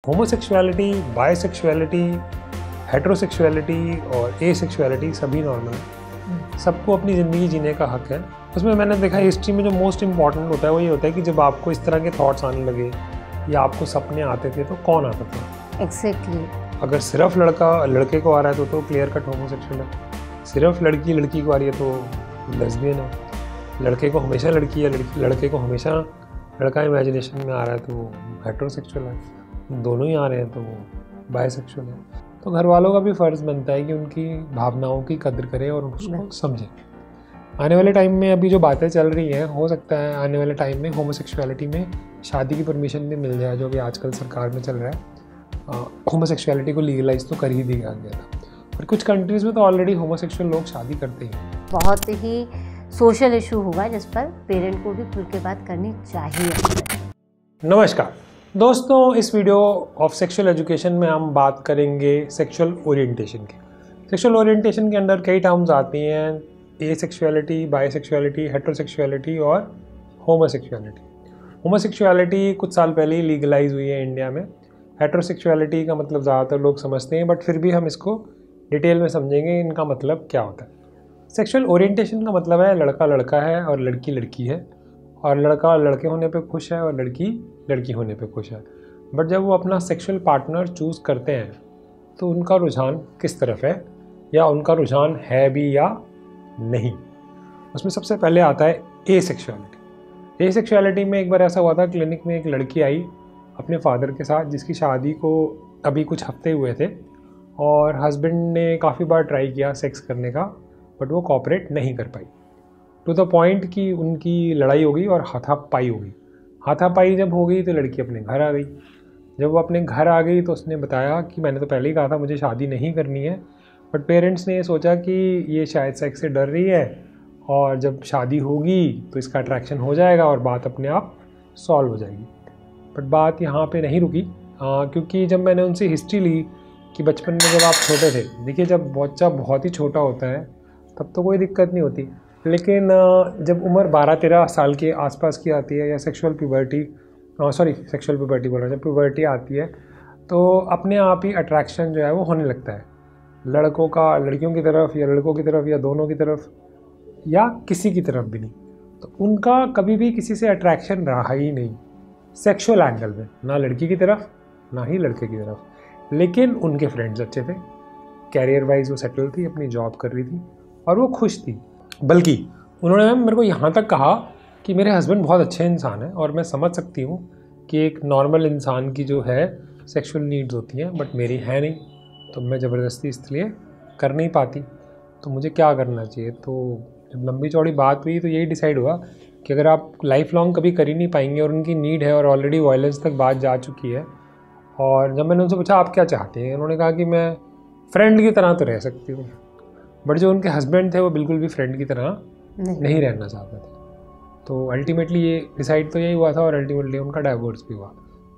Homosexuality, बायसेक्सुअलिटी, हेटेरोसेक्सुअलिटी और asexuality सभी normal है। सबको अपनी ज़िंदगी जीने का हक है। उसमें मैंने देखा हिस्ट्री में जो मोस्ट इम्पॉर्टेंट होता है वो ये होता है कि जब आपको इस तरह के थॉट्स आने लगे या आपको सपने आते थे तो कौन आता था? एग्जैक्टली। अगर सिर्फ लड़का लड़के को आ रहा है तो क्लियर कट होमोसेक्सुअल है। सिर्फ लड़की लड़की को आ रही है तो लेस्बियन है। लड़के को हमेशा लड़की या लड़के को हमेशा लड़का इमेजिनेशन में आ रहा है तो हेटेरोसेक्सुअल है। दोनों ही आ रहे हैं तो बायसेक्सुअल है। तो घर वालों का भी फ़र्ज़ बनता है कि उनकी भावनाओं की कदर करें और उसको समझें। आने वाले टाइम में अभी जो बातें चल रही हैं, हो सकता है आने वाले टाइम में होमोसेक्सुअलिटी में शादी की परमिशन भी मिल जाए, जो भी आजकल सरकार में चल रहा है। होमोसेक्सुअलिटी को लीगलाइज तो कर ही दिया गया था और कुछ कंट्रीज़ में तो ऑलरेडी होमोसेक्सुअल लोग शादी करते हैं। बहुत ही सोशल इशू हुआ जिस पर पेरेंट को भी खुल के बात करनी चाहिए। नमस्कार दोस्तों, इस वीडियो ऑफ सेक्सुअल एजुकेशन में हम बात करेंगे सेक्सुअल ओरिएंटेशन की। सेक्सुअल ओरिएंटेशन के अंदर कई टर्म्स आती हैं, एसेक्सुअलिटी, बायसेक्सुअलिटी, हेटेरोसेक्सुअलिटी और होमोसेक्सुअलिटी। होमोसेक्सुअलिटी कुछ साल पहले ही लीगलाइज हुई है इंडिया में। हेटेरोसेक्सुअलिटी का मतलब ज़्यादातर लोग समझते हैं, बट फिर भी हम इसको डिटेल में समझेंगे इनका मतलब क्या होता है। सेक्सुअल ओरिएंटेशन का मतलब है लड़का लड़का है और लड़की लड़की है, और लड़का लड़के होने पे खुश है और लड़की लड़की होने पे खुश है। बट जब वो अपना सेक्सुअल पार्टनर चूज़ करते हैं तो उनका रुझान किस तरफ है या उनका रुझान है भी या नहीं। उसमें सबसे पहले आता है एसेक्सुअलिटी। एसेक्सुअलिटी में एक बार ऐसा हुआ था, क्लिनिक में एक लड़की आई अपने फादर के साथ, जिसकी शादी को अभी कुछ हफ्ते हुए थे और हस्बैंड ने काफ़ी बार ट्राई किया सेक्स करने का, बट वो कोऑपरेट नहीं कर पाई। टू द पॉइंट कि उनकी लड़ाई हो गई और हाथापाई हो गई। हाथापाई जब हो गई तो लड़की अपने घर आ गई। जब वो अपने घर आ गई तो उसने बताया कि मैंने तो पहले ही कहा था मुझे शादी नहीं करनी है, बट पेरेंट्स ने ये सोचा कि ये शायद सेक्स से डर रही है और जब शादी होगी तो इसका अट्रैक्शन हो जाएगा और बात अपने आप सॉल्व हो जाएगी। बट बात यहाँ पे नहीं रुकी, क्योंकि जब मैंने उनसे हिस्ट्री ली कि बचपन में जब आप छोटे थे, देखिए जब बच्चा बहुत ही छोटा होता है तब तो कोई दिक्कत नहीं होती, लेकिन जब उम्र 12-13 साल के आसपास की आती है या सेक्सुअल प्यूबर्टी बोल रहा है, जब प्यूबर्टी आती है तो अपने आप ही अट्रैक्शन जो है वो होने लगता है, लड़कों का लड़कियों की तरफ या लड़कों की तरफ या दोनों की तरफ या किसी की तरफ भी नहीं। तो उनका कभी भी किसी से अट्रैक्शन रहा ही नहीं सेक्सुअल एंगल में, ना लड़की की तरफ ना ही लड़के की तरफ। लेकिन उनके फ्रेंड्स अच्छे थे, कैरियर वाइज वो सेटल थी, अपनी जॉब कर रही थी और वो खुश थी। बल्कि उन्होंने मेरे को यहाँ तक कहा कि मेरे हस्बैंड बहुत अच्छे इंसान हैं और मैं समझ सकती हूँ कि एक नॉर्मल इंसान की जो है सेक्सुअल नीड्स होती हैं, बट मेरी है नहीं, तो मैं ज़बरदस्ती इसलिए कर नहीं पाती, तो मुझे क्या करना चाहिए। तो जब लंबी चौड़ी बात हुई तो यही डिसाइड हुआ कि अगर आप लाइफ लॉन्ग कभी कर ही नहीं पाएंगे और उनकी नीड है और ऑलरेडी वायलेंस तक बात जा चुकी है, और जब मैंने उनसे पूछा आप क्या चाहते हैं, उन्होंने कहा कि मैं फ्रेंड की तरह तो रह सकती हूँ, बट जो उनके हस्बैंड थे वो बिल्कुल भी फ्रेंड की तरह नहीं रहना चाहते थे। तो अल्टीमेटली ये डिसाइड तो यही हुआ था और अल्टीमेटली उनका डाइवोर्स भी हुआ।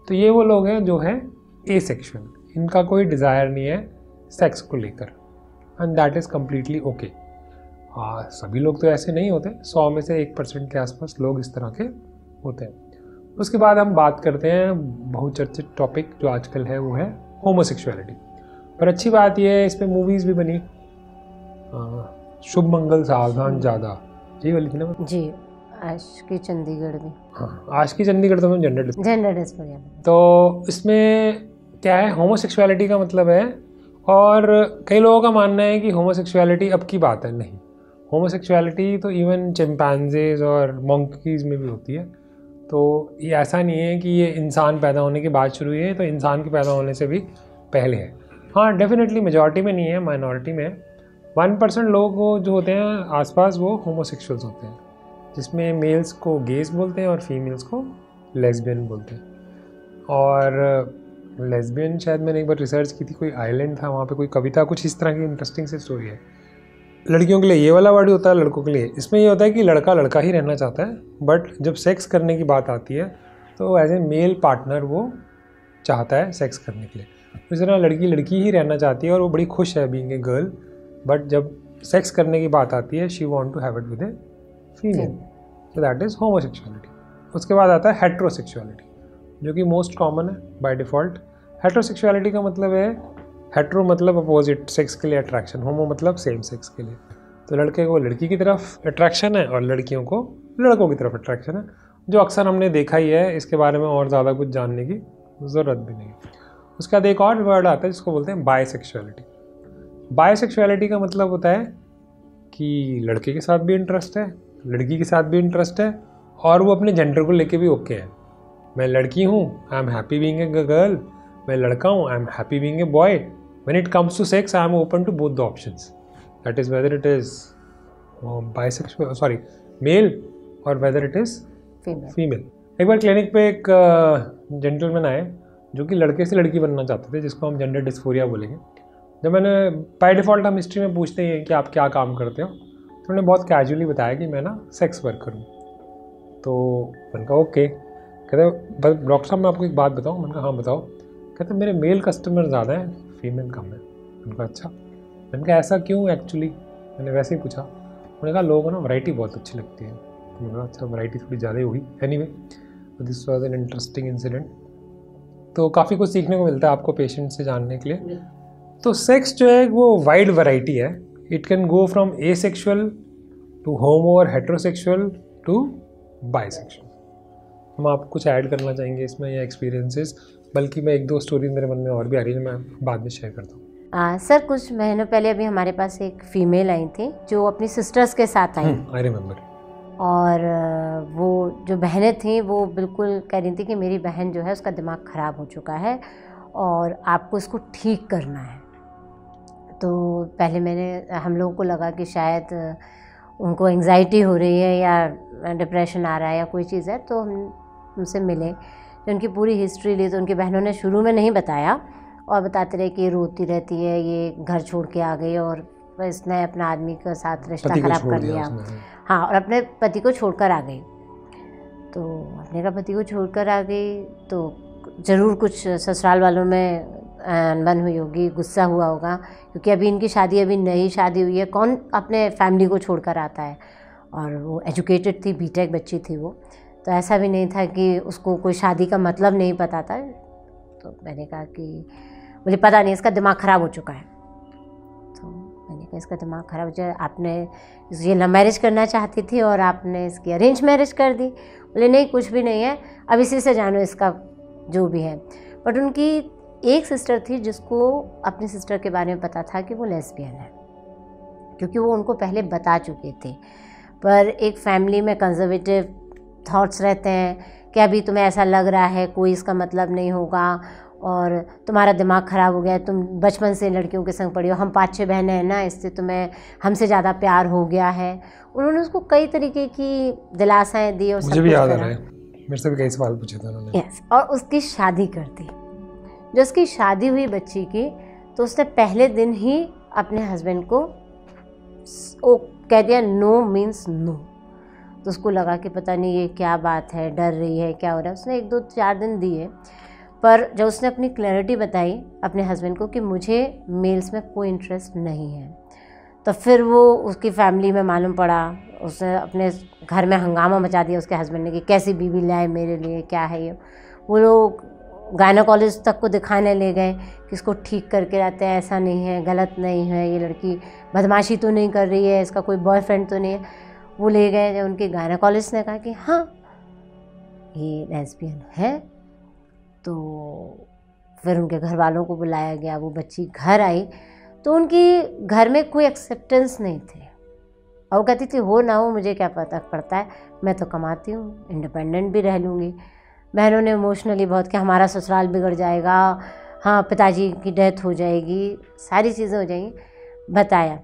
तो ये वो लोग हैं जो हैं एसेक्सुअल, इनका कोई डिज़ायर नहीं है सेक्स को लेकर, and that is completely okay. सभी लोग तो ऐसे नहीं होते, 100 में से 1% के आसपास लोग इस तरह के होते हैं। उसके बाद हम बात करते हैं बहुचर्चित टॉपिक जो आजकल है, वो है होमोसेक्सुअलिटी। पर अच्छी बात यह है इस पर मूवीज़ भी बनी, शुभ मंगल सावधान ज़्यादा, यही वाली थी ना जी। आज की चंडीगढ़ में, हाँ आज की चंडीगढ़ तो मैं जेंडर डिस्फोरिया। तो इसमें क्या है, होमोसेक्सुअलिटी का मतलब है, और कई लोगों का मानना है कि होमोसेक्सुअलिटी अब की बात है। नहीं, होमोसेक्सुअलिटी तो इवन चिंपैंजीज और मंकीज़ में भी होती है। तो ये ऐसा नहीं है कि ये इंसान पैदा होने के बाद शुरू हुई है, तो इंसान के पैदा होने से भी पहले है। हाँ डेफिनेटली मेजॉरिटी में नहीं है, माइनॉरिटी में 1% लोग जो होते हैं आसपास वो होमोसेक्सुअल्स होते हैं, जिसमें मेल्स को गेज बोलते हैं और फीमेल्स को लेस्बियन बोलते हैं। और लेस्बियन शायद मैंने एक बार रिसर्च की थी, कोई आइलैंड था वहाँ पे कोई कविता, कुछ इस तरह की इंटरेस्टिंग सी स्टोरी है। लड़कियों के लिए ये वाला वर्ड होता है, लड़कों के लिए इसमें ये होता है कि लड़का लड़का ही रहना चाहता है, बट जब सेक्स करने की बात आती है तो एज ए मेल पार्टनर वो चाहता है सेक्स करने के लिए। इस तरह लड़की लड़की ही रहना चाहती है और वो बड़ी खुश है बीइंग ए गर्ल, बट जब सेक्स करने की बात आती है she want to have it with a female, so that is homosexuality. उसके बाद आता है हेटेरोसेक्सुअलिटी, जो कि मोस्ट कॉमन है बाय डिफ़ॉल्ट। हेट्रोसेक्सुअलिटी का मतलब है, हेट्रो मतलब अपोजिट सेक्स के लिए अट्रैक्शन, होमो मतलब सेम सेक्स के लिए। तो लड़के को लड़की की तरफ अट्रैक्शन है और लड़कियों को लड़कों की तरफ अट्रैक्शन है, जो अक्सर हमने देखा ही है। इसके बारे में और ज़्यादा कुछ जानने की ज़रूरत भी नहीं। उसके बाद एक और वर्ड आता है जिसको बोलते हैं बायसेक्सुअलिटी। बायसेक्सुअलिटी का मतलब होता है कि लड़के के साथ भी इंटरेस्ट है, लड़की के साथ भी इंटरेस्ट है, और वो अपने जेंडर को लेके भी ओके है। मैं लड़की हूँ, I am happy being a girl, मैं लड़का हूँ, I am happy being a boy. When it comes to sex I am open to both the options, that is whether it is male और whether it is female. एक बार clinic पे एक gentleman आए जो कि लड़के से लड़की बनना चाहते थे, जिसको हम जेंडर डिस्फोरिया बोलेंगे। जब मैंने बाय डिफ़ॉल्ट हम हिस्ट्री में पूछते हैं कि आप क्या काम करते हो, तो उन्होंने बहुत कैजुअली बताया कि मैं ना सेक्स वर्कर हूँ। तो मैंने कहा ओके। कहते डॉक्टर साहब मैं आपको एक बात बताऊँ? मैंने कहा हाँ बताओ। कहते मेरे मेल कस्टमर ज़्यादा हैं, फीमेल कम है। मैंने कहा अच्छा। मैंने कहा ऐसा क्यों एक्चुअली? मैंने वैसे ही पूछा। उन्होंने कहा लोगों को ना वैरायटी बहुत अच्छी लगती है। तो मैंने कहा अच्छा वैरायटी थोड़ी ज़्यादा ही होगी। Anyway this was an interesting incident. तो काफ़ी कुछ सीखने को मिलता है आपको पेशेंट से जानने के लिए। तो सेक्स जो है वो वाइड वैरायटी है। It can go from asexual to homo और हेट्रोसेक्सुअल टू बायसेक्सुअल। हम आप कुछ ऐड करना चाहेंगे इसमें या एक्सपीरियंसेस? बल्कि मैं एक दो स्टोरी मेरे मन में और भी आ रही है, मैं बाद में शेयर करता हूँ। सर कुछ महीनों पहले अभी हमारे पास एक फ़ीमेल आई थी जो अपनी सिस्टर्स के साथ आई। I remember. और वो जो बहनें थीं वो बिल्कुल कह रही थी कि मेरी बहन जो है उसका दिमाग ख़राब हो चुका है और आपको इसको ठीक करना है। तो पहले हम लोगों को लगा कि शायद उनको एंग्जाइटी हो रही है या डिप्रेशन आ रहा है या कोई चीज़ है। तो हम उनसे मिले, जो उनकी पूरी हिस्ट्री ली। तो उनकी बहनों ने शुरू में नहीं बताया और बताते रहे कि ये रोती रहती है, ये घर छोड़ के आ गई और इसने अपना आदमी के साथ रिश्ता ख़राब कर लिया। हाँ, और अपने पति को छोड़कर आ गई। तो अपने का पति को छोड़कर आ गई तो ज़रूर कुछ ससुराल वालों में अनबन हुई होगी, गुस्सा हुआ होगा, क्योंकि अभी इनकी शादी अभी नई शादी हुई है। कौन अपने फैमिली को छोड़कर आता है? और वो एजुकेटेड थी, बीटेक बच्ची थी वो। तो ऐसा भी नहीं था कि उसको कोई शादी का मतलब नहीं पता था। तो मैंने कहा कि मुझे पता नहीं, इसका दिमाग ख़राब हो चुका है। तो मैंने कहा इसका दिमाग ख़राब हो जाए, आपने ये लव मैरिज करना चाहती थी और आपने इसकी अरेंज मैरिज कर दी। बोले नहीं कुछ भी नहीं है, अब इसी से जानो इसका जो भी है। बट उनकी एक सिस्टर थी जिसको अपनी सिस्टर के बारे में पता था कि वो लेस्बियन है, क्योंकि वो उनको पहले बता चुकी थी। पर एक फैमिली में कंजर्वेटिव थॉट्स रहते हैं कि अभी तुम्हें ऐसा लग रहा है, कोई इसका मतलब नहीं होगा और तुम्हारा दिमाग ख़राब हो गया है, तुम बचपन से लड़कियों के संग पढ़ी हो, हम 5-6 बहनें हैं ना, इससे तुम्हें हमसे ज़्यादा प्यार हो गया है। उन्होंने उसको कई तरीके की दिलासाएँ दी और मुझे भी याद आ रहा है, मेरे से भी कई सवाल पूछे थे उन्होंने। यस, और उसकी शादी कर दी। जब उसकी शादी हुई बच्ची की, तो उसने पहले दिन ही अपने हस्बैंड को वो कह दिया नो मीन्स नो। तो उसको लगा कि पता नहीं ये क्या बात है, डर रही है, क्या हो रहा है। उसने 1-2-4 दिन दिए, पर जब उसने अपनी क्लैरिटी बताई अपने हस्बैंड को कि मुझे मेल्स में कोई इंटरेस्ट नहीं है, तो फिर वो उसकी फैमिली में मालूम पड़ा। उसने अपने घर में हंगामा मचा दिया उसके हस्बैंड ने कि कैसी बीवी लाए मेरे लिए, क्या है ये। वो लोग गायनोकोलॉजिस्ट तक को दिखाने ले गए कि इसको ठीक करके रहते हैं, ऐसा नहीं है, गलत नहीं है, ये लड़की बदमाशी तो नहीं कर रही है, इसका कोई बॉयफ्रेंड तो नहीं है। वो ले गए, जब उनके गायनोकोलॉजिस्ट ने कहा कि हाँ ये लेस्बियन है, तो फिर उनके घर वालों को बुलाया गया। वो बच्ची घर आई तो उनकी घर में कोई एक्सेप्टेंस नहीं थे, और वो कहती थी हो ना हो मुझे क्या पता पड़ता है, मैं तो कमाती हूँ, इंडिपेंडेंट भी रह लूँगी। बहनों ने इमोशनली बहुत कि हमारा ससुराल बिगड़ जाएगा, हाँ पिताजी की डेथ हो जाएगी, सारी चीज़ें हो जाएंगी। बताया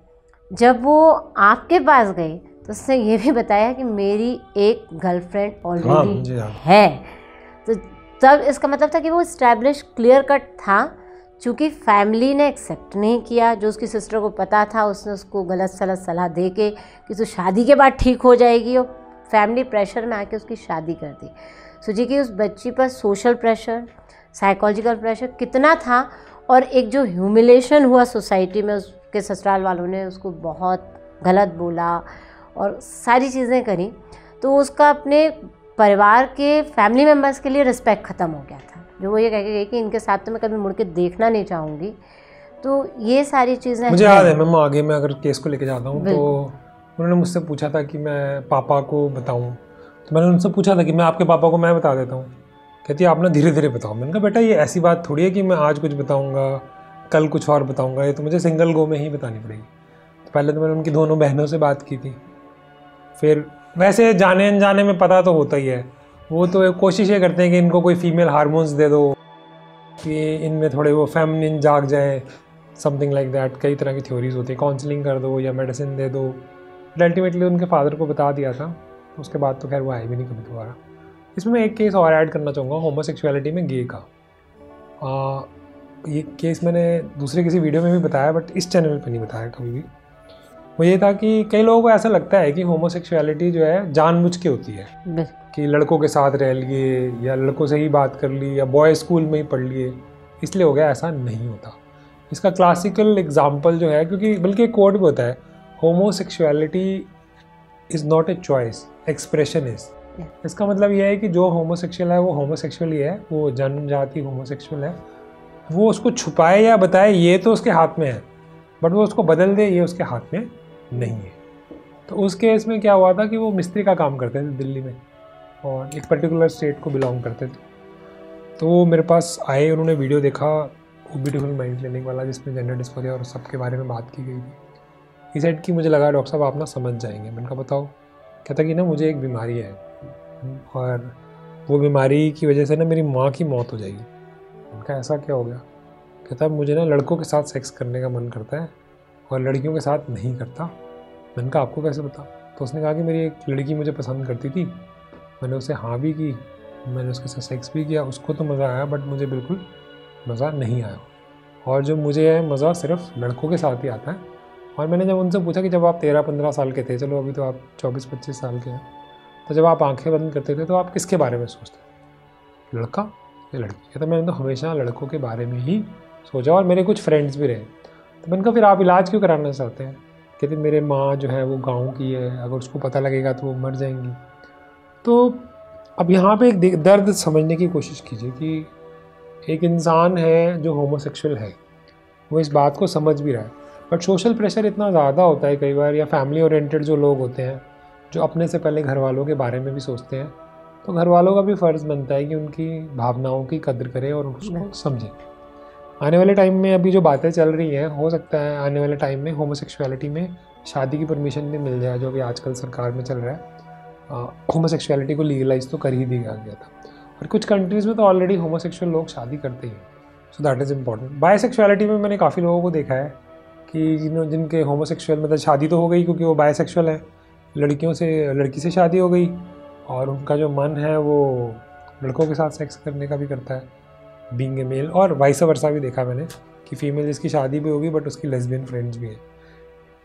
जब वो आपके पास गई तो उसने ये भी बताया कि मेरी एक गर्लफ्रेंड ऑलरेडी है। तो तब इसका मतलब था कि वो इस्टेब्लिश क्लियर कट था। चूँकि फैमिली ने एक्सेप्ट नहीं किया, जो उसकी सिस्टर को पता था उसने उसको गलत सलत सलाह दे के कि तू शादी के बाद ठीक हो जाएगी, और फैमिली प्रेशर में आके उसकी शादी कर दी। सोचिए कि उस बच्ची पर सोशल प्रेशर, साइकोलॉजिकल प्रेशर कितना था, और एक जो ह्यूमिलेशन हुआ सोसाइटी में, उसके ससुराल वालों ने उसको बहुत गलत बोला और सारी चीज़ें करी। तो उसका अपने परिवार के फैमिली मेम्बर्स के लिए रिस्पेक्ट ख़त्म हो गया था, जो वो ये कह के गई कि इनके साथ तो मैं कभी मुड़ के देखना नहीं चाहूँगी। तो ये सारी चीज़ें मुझे याद है, मैं आगे मैं अगर केस को लेके जाता हूँ तो उन्होंने मुझसे पूछा था कि मैं पापा को बताऊँ, तो मैंने उनसे पूछा था कि मैं आपके पापा को मैं बता देता हूँ। कहती है आप ना धीरे धीरे बताओ। मैंने कहा बेटा ये ऐसी बात थोड़ी है कि मैं आज कुछ बताऊँगा कल कुछ और बताऊँगा, ये तो मुझे सिंगल गो में ही बतानी पड़ेगी। तो पहले तो मैंने उनकी दोनों बहनों से बात की थी, फिर वैसे जाने अनजाने में पता तो होता ही है, वो तो कोशिश ये करते हैं कि इनको कोई फीमेल हार्मोन्स दे दो कि इनमें थोड़े वो फेमिनिन जाग जाए, समथिंग लाइक दैट। कई तरह की थ्योरीज होती है, काउंसलिंग कर दो या मेडिसिन दे दो। अल्टीमेटली उनके फादर को बता दिया था, उसके बाद तो खैर वो आए भी नहीं कभी दोबारा। इसमें मैं एक केस और ऐड करना चाहूँगा होमोसेक्सुअलिटी में गे का। ये केस मैंने दूसरे किसी वीडियो में भी बताया, बट इस चैनल पे नहीं बताया कभी भी। वो ये था कि कई लोगों को ऐसा लगता है कि होमोसेक्सुअलिटी जो है जानबूझ के होती है, कि लड़कों के साथ रह लिए या लड़कों से ही बात कर ली या बॉय स्कूल में ही पढ़ लिए इसलिए हो गया। ऐसा नहीं होता। इसका क्लासिकल एग्जाम्पल जो है, क्योंकि बल्कि एक कोड भी होता है, homosexuality is not a choice, expression is. इसका मतलब यह है कि जो होमोसेक्सुअल है वो होमोसेक्सुअल ही है, वो जन्मजाति होमोसेक्सुअल है। वो उसको छुपाए या बताए ये तो उसके हाथ में है, बट वो उसको बदल दे ये उसके हाथ में नहीं है। तो उस केस में क्या हुआ था कि वो मिस्त्री का काम करते थे दिल्ली में और एक पर्टिकुलर स्टेट को बिलोंग करते थे। तो वो मेरे पास आए, उन्होंने वीडियो देखा वो ब्यूटीफुल माइंड क्लिनिक वाला, जिसमें जेंडर डिस्फोरिया और सबके बारे में बात की गई थी। ही सेड कि मुझे लगा डॉक्टर साहब आप ना समझ जाएंगे। मैंने कहा बताओ। कहता कि ना मुझे एक बीमारी है और वो बीमारी की वजह से ना मेरी माँ की मौत हो जाएगी। मैंने कहा ऐसा क्या हो गया? कहता मुझे ना लड़कों के साथ सेक्स करने का मन करता है और लड़कियों के साथ नहीं करता। मैंने कहा आपको कैसे पता? तो उसने कहा कि मेरी एक लड़की मुझे पसंद करती थी, मैंने उसे हाँ भी की, मैंने उसके साथ सेक्स भी किया, उसको तो मज़ा आया बट मुझे बिल्कुल मज़ा नहीं आया, और जो मुझे है मज़ा सिर्फ लड़कों के साथ ही आता है। और मैंने जब उनसे पूछा कि जब आप 13-15 साल के थे, चलो अभी तो आप 24-25 साल के हैं, तो जब आप आंखें बंद करते थे तो आप किसके बारे में सोचते थे, लड़का या लड़की? कहता मैंने तो हमेशा लड़कों के बारे में ही सोचा और मेरे कुछ फ्रेंड्स भी रहे। तो मैंने कहा फिर आप इलाज क्यों कराना चाहते हैं? कहते मेरे माँ जो है वो गाँव की है, अगर उसको पता लगेगा तो वो मर जाएंगी। तो अब यहाँ पे एक दर्द समझने की कोशिश कीजिए कि एक इंसान है जो होमोसेक्सुअल है, वो इस बात को समझ भी रहा है, बट सोशल प्रेशर इतना ज़्यादा होता है कई बार, या फैमिली ओरिएंटेड जो लोग होते हैं जो अपने से पहले घर वालों के बारे में भी सोचते हैं, तो घर वालों का भी फ़र्ज़ बनता है कि उनकी भावनाओं की कदर करें और उसको समझें। आने वाले टाइम में अभी जो बातें चल रही हैं, हो सकता है आने वाले टाइम में होमोसेक्सुअलिटी में शादी की परमिशन भी मिल जाए, जो भी आजकल सरकार में चल रहा है। होमोसेक्सुअलिटी को लीगलाइज तो कर ही दिया गया था, और कुछ कंट्रीज़ में तो ऑलरेडी होमोसेक्सुअल लोग शादी करते हैं, सो दैट इज़ इम्पॉर्टेंट। बायसेक्सुअलिटी में मैंने काफ़ी लोगों को देखा है कि जिनके होमोसेक्सुअल मतलब शादी तो हो गई क्योंकि वो बायसेक्सुअल है, लड़की से शादी हो गई और उनका जो मन है वो लड़कों के साथ सेक्स करने का भी करता है, बीइंग ए मेल, और वाइस वर्सा भी देखा मैंने कि फीमेल जिसकी शादी भी होगी बट उसकी लेस्बियन फ्रेंड्स भी हैं।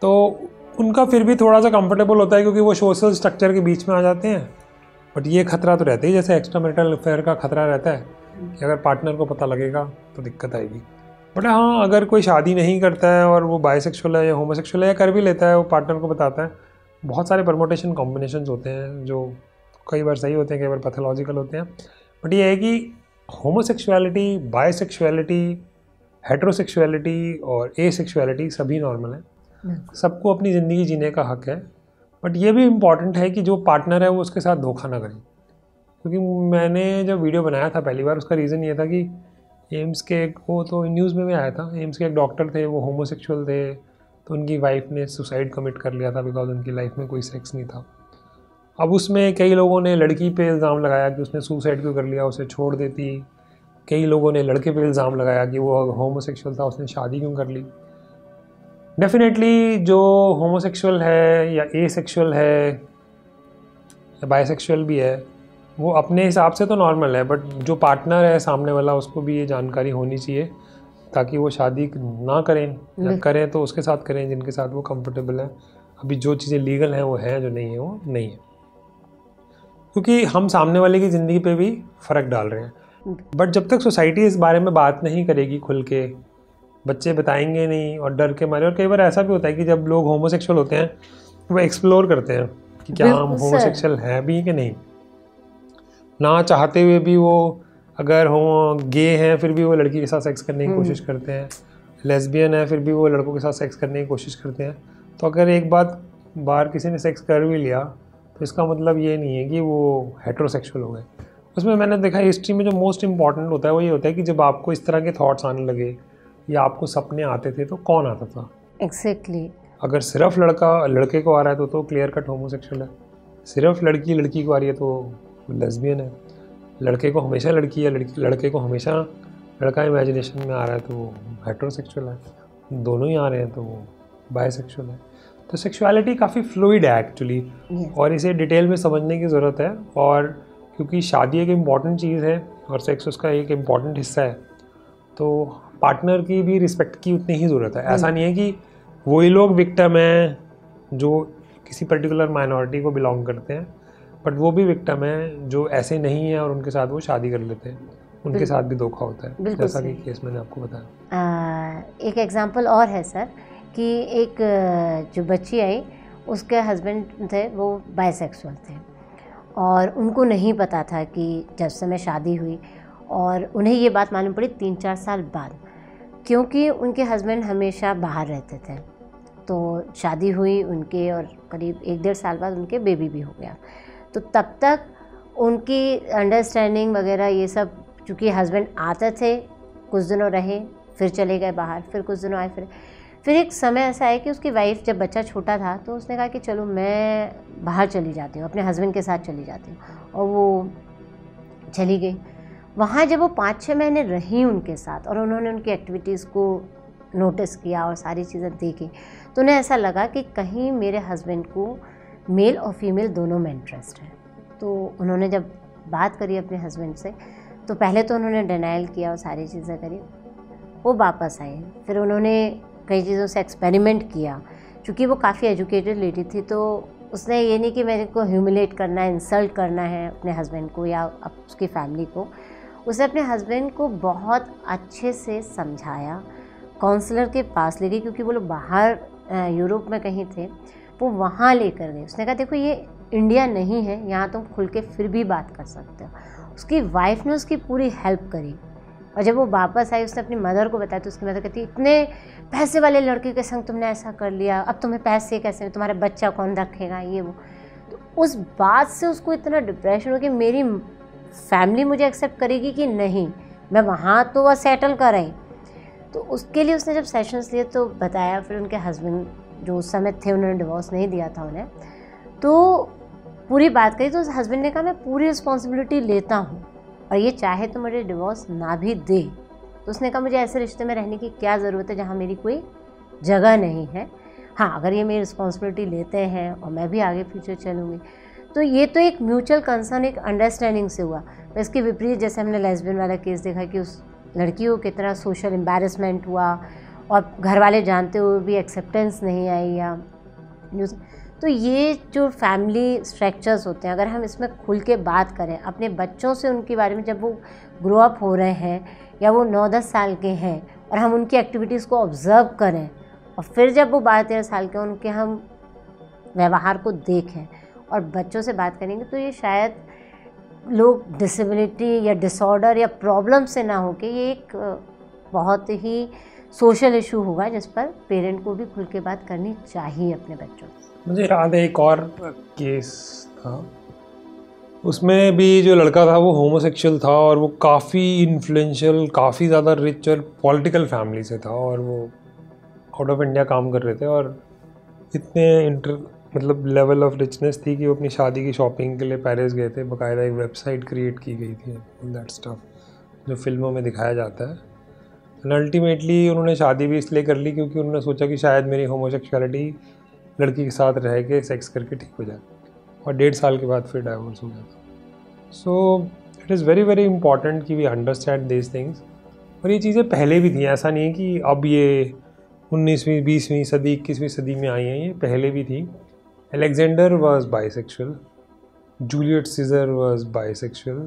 तो उनका फिर भी थोड़ा सा कंफर्टेबल होता है क्योंकि वो सोशल स्ट्रक्चर के बीच में आ जाते हैं, बट ये खतरा तो रहता ही, जैसे एक्स्ट्रा मैरिटल अफेयर का खतरा रहता है कि अगर पार्टनर को पता लगेगा तो दिक्कत आएगी। बट हाँ, अगर कोई शादी नहीं करता है और वो बायसेक्सुअल है या होमोसेक्सुअल है या कर भी लेता है, वो पार्टनर को बताता है, बहुत सारे परमोटेशन कॉम्बिनेशंस होते हैं जो कई बार सही होते हैं, कई बार पैथोलॉजिकल होते हैं। बट ये है कि होमोसेक्सुअलिटी, बायसेक्सुअलिटी, हेट्रोसेक्सुअलिटी और एसेक्सुअलिटी सभी नॉर्मल है, सबको अपनी ज़िंदगी जीने का हक है। बट ये भी इम्पॉर्टेंट है कि जो पार्टनर है वो उसके साथ धोखा ना करे, क्योंकि मैंने जब वीडियो बनाया था पहली बार, उसका रीज़न ये था कि एम्स के वो तो न्यूज़ में भी आया था, एम्स के एक डॉक्टर थे, वो होमोसेक्सुअल थे, तो उनकी वाइफ ने सुसाइड कमिट कर लिया था बिकॉज उनकी लाइफ में कोई सेक्स नहीं था। अब उसमें कई लोगों ने लड़की पे इल्ज़ाम लगाया कि उसने सुसाइड क्यों कर लिया, उसे छोड़ देती। कई लोगों ने लड़के पे इल्ज़ाम लगाया कि वो होमोसेक्सुअल था, उसने शादी क्यों कर ली। डेफिनेटली जो होमोसेक्सुअल है या एसेक्सुअल है या बायसेक्सुअल भी है, वो अपने हिसाब से तो नॉर्मल है, बट जो पार्टनर है सामने वाला उसको भी ये जानकारी होनी चाहिए ताकि वो शादी ना करें, या करें तो उसके साथ करें जिनके साथ वो कंफर्टेबल है। अभी जो चीज़ें लीगल हैं वो हैं, जो नहीं है वो नहीं है, क्योंकि हम सामने वाले की ज़िंदगी पे भी फ़र्क डाल रहे हैं। बट जब तक सोसाइटी इस बारे में बात नहीं करेगी खुल के, बच्चे बताएंगे नहीं और डर के मारे, और कई बार ऐसा भी होता है कि जब लोग होमोसेक्सुअल होते हैं वो एक्सप्लोर करते हैं कि क्या हम होमोसेक्सुअल हैं भी कि नहीं। ना चाहते हुए भी वो अगर हो गे हैं फिर भी वो लड़की के साथ सेक्स करने की कोशिश करते हैं, लेस्बियन है फिर भी वो लड़कों के साथ सेक्स करने की कोशिश करते हैं। तो अगर एक बार किसी ने सेक्स कर भी लिया तो इसका मतलब ये नहीं है कि वो हेटेरोसेक्सुअल हो गए। उसमें मैंने देखा हिस्ट्री में जो मोस्ट इम्पॉर्टेंट होता है वो ये होता है कि जब आपको इस तरह के थॉट्स आने लगे या आपको सपने आते थे तो कौन आता था। एग्जैक्टली। अगर सिर्फ लड़का लड़के को आ रहा है तो क्लियर कट होमोसेक्सुअल है, सिर्फ लड़की को आ रही है तो लेस्बियन है, लड़के को हमेशा लड़की है लड़के को हमेशा लड़का इमेजिनेशन में आ रहा है तो वो हेटेरोसेक्सुअल है, दोनों ही आ रहे हैं तो वो बायसेक्सुअल है। तो सेक्सुअलिटी काफ़ी फ्लूइड है एक्चुअली, और इसे डिटेल में समझने की ज़रूरत है। और क्योंकि शादी एक इम्पॉर्टेंट चीज़ है और सेक्स उसका एक इम्पॉर्टेंट हिस्सा है, तो पार्टनर की भी रिस्पेक्ट की उतनी ही ज़रूरत है। ऐसा नहीं है कि वही लोग विक्टिम हैं जो किसी पर्टिकुलर माइनॉरिटी को बिलोंग करते हैं, बट वो भी विक्टिम है जो ऐसे नहीं है और उनके साथ वो शादी कर लेते हैं, उनके साथ भी धोखा होता है, जैसा कि केस मैंने आपको बताया। एक एग्जांपल और है सर कि एक जो बच्ची आई उसके हस्बैंड थे वो बायसेक्सुअल थे और उनको नहीं पता था कि जब समय शादी हुई, और उन्हें ये बात मालूम पड़ी 3-4 साल बाद, क्योंकि उनके हस्बैंड हमेशा बाहर रहते थे। तो शादी हुई उनके और करीब 1-1.5 साल बाद उनके बेबी भी हो गया। तो तब तक उनकी अंडरस्टैंडिंग वगैरह ये सब, चूँकि हस्बैंड आते थे, कुछ दिनों रहे, फिर चले गए बाहर, फिर कुछ दिनों आए, फिर एक समय ऐसा है कि उसकी वाइफ जब बच्चा छोटा था तो उसने कहा कि चलो मैं बाहर चली जाती हूँ, अपने हस्बैंड के साथ चली जाती हूँ, और वो चली गई। वहाँ जब वो 5-6 महीने रही उनके साथ और उन्होंने उनकी एक्टिविटीज़ को नोटिस किया और सारी चीज़ें देखी, तो उन्हें ऐसा लगा कि कहीं मेरे हस्बैंड को मेल और फीमेल दोनों में इंटरेस्ट है। तो उन्होंने जब बात करी अपने हस्बैंड से, तो पहले तो उन्होंने डिनाइल किया और सारी चीज़ें करी, वो वापस आए, फिर उन्होंने कई चीज़ों से एक्सपेरिमेंट किया। चूँकि वो काफ़ी एजुकेटेड लेडी थी, तो उसने ये नहीं कि मेरे को ह्यूमिलेट करना है, इंसल्ट करना है अपने हस्बैंड को या उसकी फैमिली को। उसने अपने हस्बैंड को बहुत अच्छे से समझाया, काउंसलर के पास ले गई, क्योंकि वो लोग बाहर यूरोप में कहीं थे, वो वहाँ लेकर गए। उसने कहा देखो ये इंडिया नहीं है, यहाँ तुम खुल के फिर भी बात कर सकते हो। उसकी वाइफ ने उसकी पूरी हेल्प करी, और जब वो वापस आई उसने अपनी मदर को बताया, तो उसकी मदर कहती इतने पैसे वाले लड़के के संग तुमने ऐसा कर लिया, अब तुम्हें पैसे कैसे, तुम्हारा बच्चा कौन रखेगा, ये वो। तो उस बात से उसको इतना डिप्रेशन हो कि मेरी फैमिली मुझे एक्सेप्ट करेगी कि नहीं, मैं वहाँ तो वह सेटल कर आई। तो उसके लिए उसने जब सेशंस लिए तो बताया, फिर उनके हस्बैंड जो उस समय थे उन्होंने डिवोर्स नहीं दिया था उन्हें, तो पूरी बात कही। तो उस हस्बैंड ने कहा मैं पूरी रिस्पॉन्सिबिलिटी लेता हूँ और ये चाहे तो मुझे डिवोर्स ना भी दे। तो उसने कहा मुझे ऐसे रिश्ते में रहने की क्या ज़रूरत है जहाँ मेरी कोई जगह नहीं है। हाँ, अगर ये मेरी रिस्पॉन्सिबिलिटी लेते हैं और मैं भी आगे फ्यूचर चलूँगी, तो ये तो एक म्यूचुअल कंसर्न, एक अंडरस्टैंडिंग से हुआ। तो इसके विपरीत जैसे हमने लेस्बियन वाला केस देखा कि उस लड़की को कितना सोशल एम्बैरेसमेंट हुआ और घर वाले जानते हुए भी एक्सेप्टेंस नहीं आई, या तो ये जो फैमिली स्ट्रक्चर्स होते हैं, अगर हम इसमें खुल के बात करें अपने बच्चों से उनके बारे में, जब वो ग्रो अप हो रहे हैं या वो 9-10 साल के हैं, और हम उनकी एक्टिविटीज़ को ऑब्ज़र्व करें, और फिर जब वो 12-13 साल के उनके हम व्यवहार को देखें और बच्चों से बात करेंगे, तो ये शायद लोग डिसेबिलिटी या डिसऑर्डर या प्रॉब्लम से ना हो के ये एक बहुत ही सोशल इशू होगा जिस पर पेरेंट को भी खुल के बात करनी चाहिए अपने बच्चों से। मुझे याद है एक और केस था, उसमें भी जो लड़का था वो होमोसेक्सुअल था और वो काफ़ी इन्फ्लुएंशियल, काफ़ी ज़्यादा रिच और पॉलिटिकल फैमिली से था, और वो आउट ऑफ इंडिया काम कर रहे थे, और इतने मतलब लेवल ऑफ रिचनेस थी कि वो अपनी शादी की शॉपिंग के लिए पेरिस गए थे। बाकायदा एक वेबसाइट क्रिएट की गई थी, दैट स्टफ जो फिल्मों में दिखाया जाता है। एंड अल्टीमेटली उन्होंने शादी भी इसलिए कर ली क्योंकि उन्होंने सोचा कि शायद मेरी होमोसेक्सुअलिटी लड़की के साथ रह के सेक्स करके ठीक हो जाए, और 1.5 साल के बाद फिर डाइवोर्स हो गया था। So it is very very important कि वी अंडरस्टैंड दिस थिंग्स। और ये चीज़ें पहले भी थी, ऐसा नहीं है कि अब ये 19वीं 20वीं सदी 21वीं सदी में आई हैं, ये पहले भी थी। Alexander was bisexual, Julius Caesar was bisexual,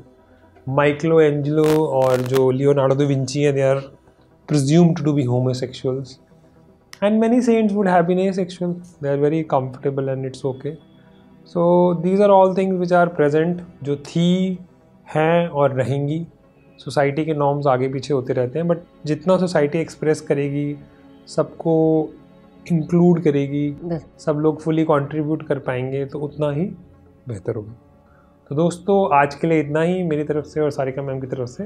Michelangelo और जो लियोनार्डो दा विंची हैं, they are presumed to be homosexuals, and many saints would have been asexual. They are very comfortable and it's okay. So these are all things which are present, जो थी हैं और रहेंगी। Society के norms आगे पीछे होते रहते हैं, बट जितना सोसाइटी एक्सप्रेस करेगी, सबको इंक्लूड करेगी, सब लोग फुली कंट्रीब्यूट कर पाएंगे, तो उतना ही बेहतर होगा। तो दोस्तों आज के लिए इतना ही मेरी तरफ से और सारिका मैम की तरफ से।